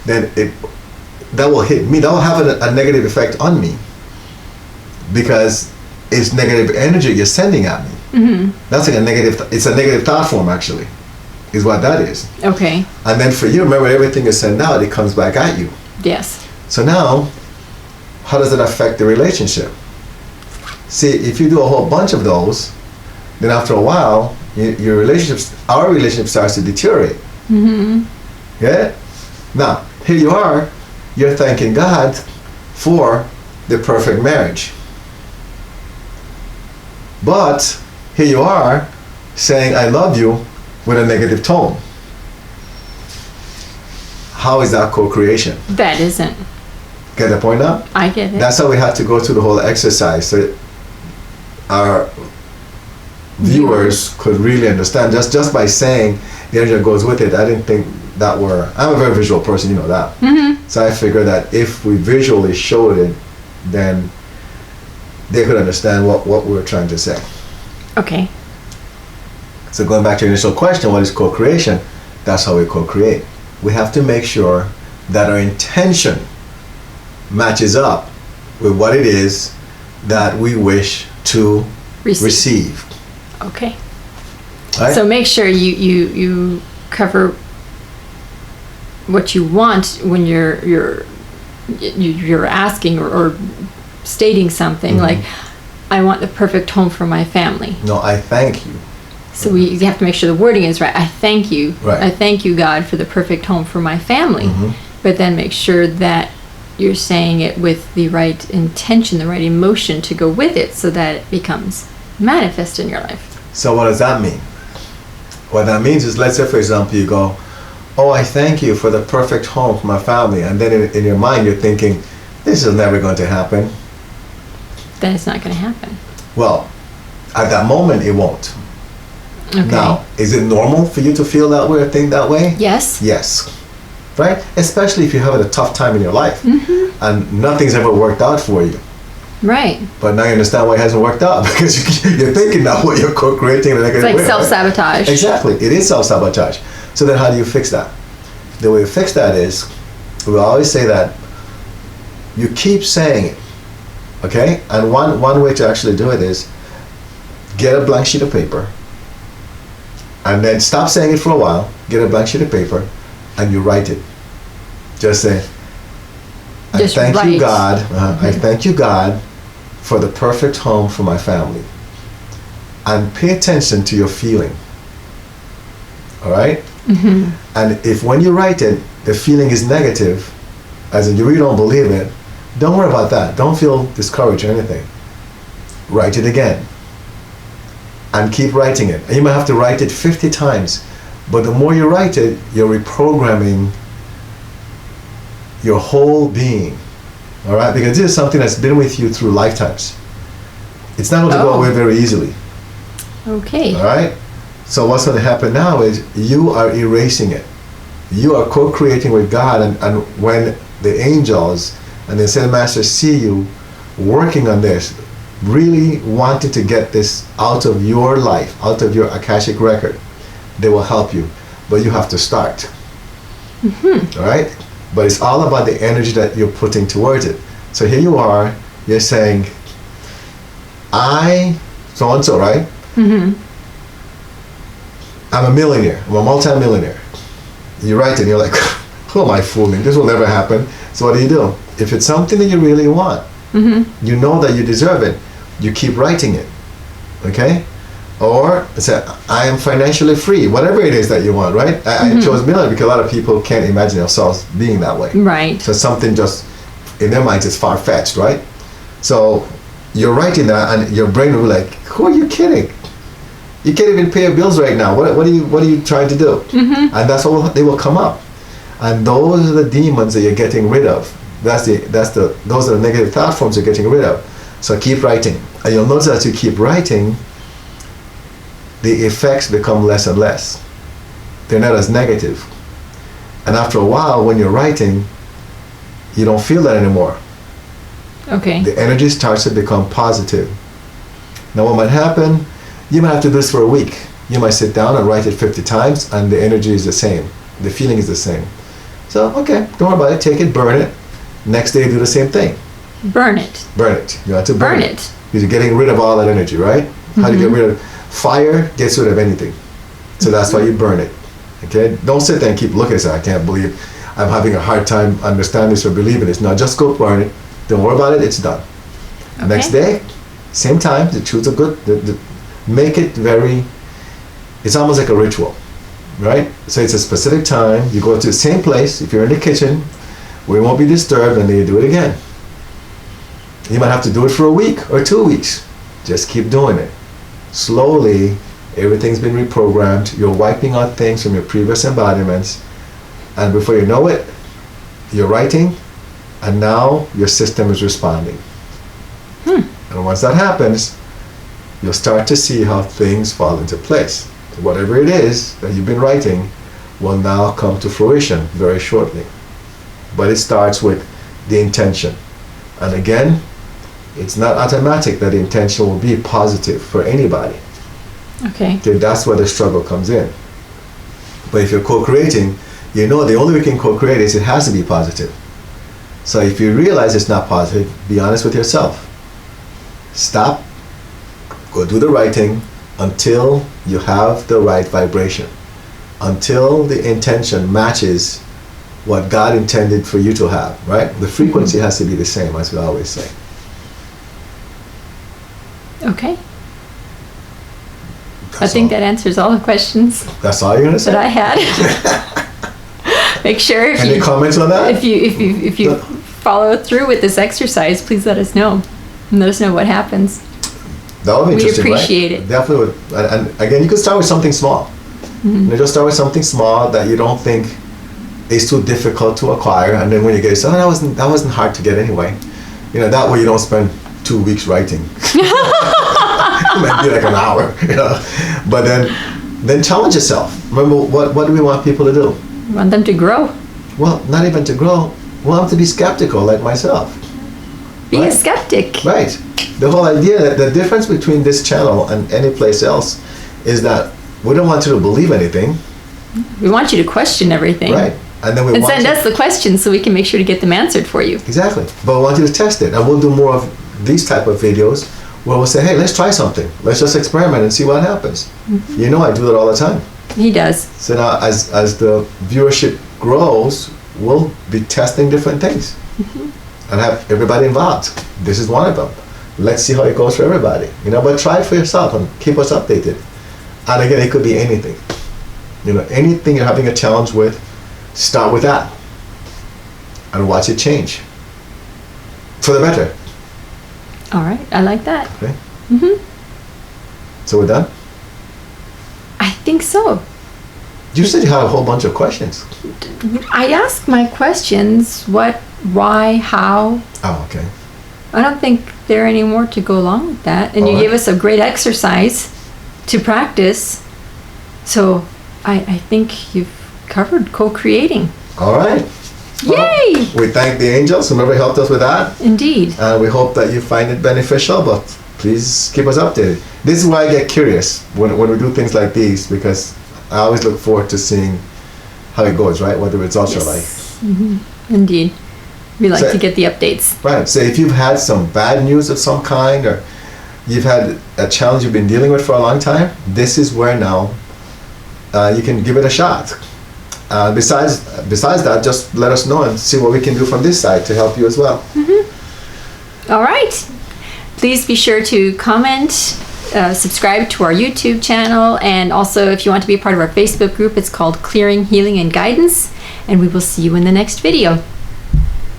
then that will hit me. That will have a negative effect on me because it's negative energy you're sending at me. Mm-hmm. That's like it's a negative thought form actually, is what that is. Okay. And then for you, remember everything you send out, it comes back at you. Yes. So now, how does it affect the relationship? See, if you do a whole bunch of those, then after a while, our relationship starts to deteriorate. Mm-hmm. Yeah? Now, here you are, you're thanking God for the perfect marriage. But here you are saying I love you with a negative tone. How is that co-creation? That isn't. Get the point now? I get it. That's how we had to go through the whole exercise so our viewers could really understand. Just by saying the energy that goes with it, I didn't think that I'm a very visual person, you know that. Mm-hmm. So I figured that if we visually showed it, then they could understand what we were trying to say. Okay. So going back to your initial question, what is co-creation? That's how we co-create. We have to make sure that our intention matches up with what it is that we wish to receive. Okay. Right? So make sure you cover what you want when you're asking or stating something. Mm-hmm. Like, I want the perfect home for my family. No, I thank you. So you have to make sure the wording is right. I thank you. Right. I thank you, God, for the perfect home for my family. Mm-hmm. But then make sure that you're saying it with the right intention, the right emotion to go with it, so that it becomes manifest in your life. So what does that mean? What that means is, let's say for example you go, oh, I thank you for the perfect home for my family, and then in your mind you're thinking, this is never going to happen. Then it's not going to happen. Well, at that moment it won't. Okay. Now, is it normal for you to feel that way or think that way? Yes. Yes. Right? Especially if you're having a tough time in your life Mm-hmm. and nothing's ever worked out for you. Right. But now you understand why it hasn't worked out because you're thinking that way, you're co-creating in a negative It's like way, right? self-sabotage. Exactly. It is self-sabotage. So then how do you fix that? The way you fix that is, we always say that you keep saying it. Okay? And one way to actually do it is get a blank sheet of paper and then stop saying it for a while, get a blank sheet of paper and you write it. Just say, I Just thank write. you, God. Mm-hmm. I thank you, God, for the perfect home for my family. And pay attention to your feeling. All right? Mm-hmm. And if when you write it, the feeling is negative, as in you really don't believe it, don't worry about that. Don't feel discouraged or anything. Write it again. And keep writing it. And you might have to write it 50 times. But the more you write it, you're reprogramming your whole being. All right? Because this is something that's been with you through lifetimes. It's not going to go away very easily. Okay. All right? So what's going to happen now is you are erasing it. You are co-creating with God, and when the angels and the Ascended Masters see you working on this, really wanting to get this out of your life, out of your Akashic record, they will help you. But you have to start. Mm-hmm. All right? But it's all about the energy that you're putting towards it. So here you are, you're saying, I, so-and-so, right? Mm-hmm. I'm a millionaire. I'm a multi-millionaire. You write it and you're like, who am I fooling? This will never happen. So what do? If it's something that you really want, Mm-hmm. you know that you deserve it, you keep writing it. Okay? Or say, I am financially free. Whatever it is that you want, right? I chose millionaire because a lot of people can't imagine themselves being that way. Right. So something just, in their minds, is far-fetched, right? So you're writing that and your brain will be like, who are you kidding? You can't even pay your bills right now. What are you trying to do? Mm-hmm. And that's what they will come up. And those are the demons that you're getting rid of. Those are the negative thought forms you're getting rid of. So keep writing. And you'll notice as you keep writing, the effects become less and less. They're not as negative. And after a while, when you're writing, you don't feel that anymore. Okay. The energy starts to become positive. Now what might happen, you might have to do this for a week. You might sit down and write it 50 times and the energy is the same. The feeling is the same. So, okay, don't worry about it. Take it, burn it. Next day, do the same thing. Burn it. Burn it. You have to burn, Burn it. it. You're getting rid of all that energy, right? How do you get rid of fire? Gets rid of anything. So that's why you burn it. Okay? Don't sit there and keep looking and say, I can't believe I'm having a hard time understanding this or believing this. No, just go burn it. Don't worry about it. It's done. Okay. Next day, same time. Choose a good. Make it very. It's almost like a ritual, right? So it's a specific time. You go to the same place. If you're in the kitchen, we won't be disturbed, and then you do it again. You might have to do it for a week or 2 weeks. Just keep doing it. Slowly, everything's been reprogrammed. You're wiping out things from your previous embodiments, and before you know it, you're writing, and now your system is responding. And once that happens, you'll start to see how things fall into place. Whatever it is that you've been writing will now come to fruition very shortly. But it starts with the intention. And again, it's not automatic that the intention will be positive for anybody. Okay. Okay, that's where the struggle comes in. But if you're co-creating, you know the only way you can co-create is it has to be positive. So if you realize it's not positive, be honest with yourself. Stop, go do the writing until you have the right vibration. Until the intention matches what God intended for you to have, right? The frequency has to be the same, as we always say. Okay. I think that answers all the questions That's all you're gonna say? that I had. Make sure if Any you comments on that? if you follow through with this exercise, please let us know. And let us know what happens. That would be We interesting, appreciate right? it. Definitely would. And again, you could start with something small. You know, just start with something small that you don't think is too difficult to acquire, and then when you get it, say, oh, that wasn't hard to get anyway. You know, that way you don't spend 2 weeks writing. It might be like an hour, you know. But then challenge yourself. Remember, what do we want people to do? We want them to grow. Well, not even to grow. We want them to be skeptical, like myself. Be Right. a skeptic. Right. The whole idea that the difference between this channel and any place else is that we don't want you to believe anything, We want you to question everything. right? And then we And want send you, us the questions so we can make sure to get them answered for you. exactly. But we want you to test it, and we'll do more of these type of videos where we'll say, hey, let's try something. Let's just experiment and see what happens. You know, I do it all the time. He does. So now, as the viewership grows, we'll be testing different things and have everybody involved. This is one of them. Let's see how it goes for everybody. You know, but try it for yourself and keep us updated. And again, it could be anything. You know, anything you're having a challenge with, start with that and watch it change for the better. All right. I like that. Okay. Mm-hmm. So we're done. I think so. You said you had a whole bunch of questions. I asked my questions. What, why, how. Oh, okay. I don't think there are any more to go along with that. And you All right. gave us a great exercise to practice. So I think you've covered co-creating. All right. Yay! We thank the angels, whoever helped us with that. Indeed. And we hope that you find it beneficial, but please keep us updated. This is why I get curious when we do things like these, because I always look forward to seeing how it goes, right? What the results are like. Mhm. Indeed. We like So- to get the updates. Right. So if you've had some bad news of some kind, or you've had a challenge you've been dealing with for a long time, this is where now you can give it a shot. Besides that, just let us know and see what we can do from this side to help you as well. All right. Please be sure to comment, subscribe to our YouTube channel, and also if you want to be a part of our Facebook group, it's called Clearing, Healing, and Guidance. And we will see you in the next video.